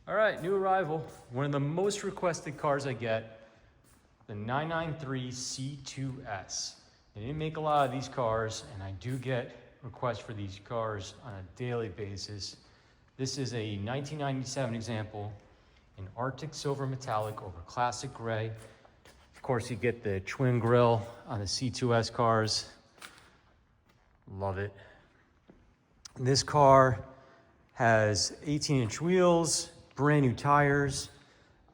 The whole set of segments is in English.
All right, new arrival. One of the most requested cars I get, the 993 C2S. They didn't make a lot of these cars, and I do get requests for these cars on a daily basis. This is a 1997 example in Arctic Silver Metallic over Classic Gray. Of course, you get the twin grille on the C2S cars. Love it. This car has 18-inch wheels, brand new tires.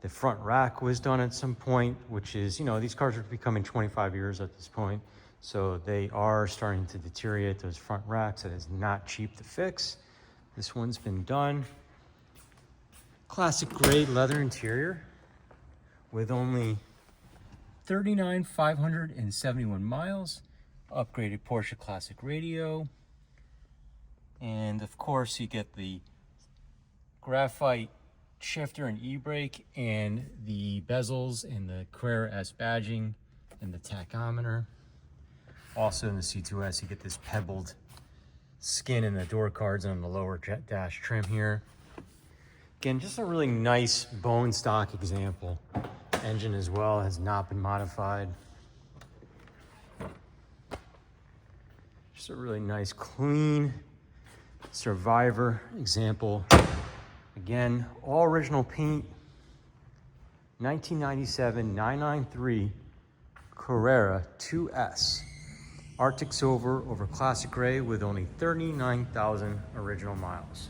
The front rack was done at some point, which is, you know, these cars are becoming 25 years at this point. So they are starting to deteriorate those front racks. It is not cheap to fix. This one's been done. Classic gray leather interior with only 39,571 miles. Upgraded Porsche Classic radio. And of course you get the graphite shifter and e-brake and the bezels and the Carrera S badging and the tachometer. Also in the C2S you get this pebbled skin in the door cards on the lower dash trim here. Again, just a really nice bone stock example. Engine as well has not been modified. Just a really nice clean Survivor example. Again, all original paint. 1997 993 Carrera 2S. Arctic Silver over Classic Gray with only 39,000 original miles.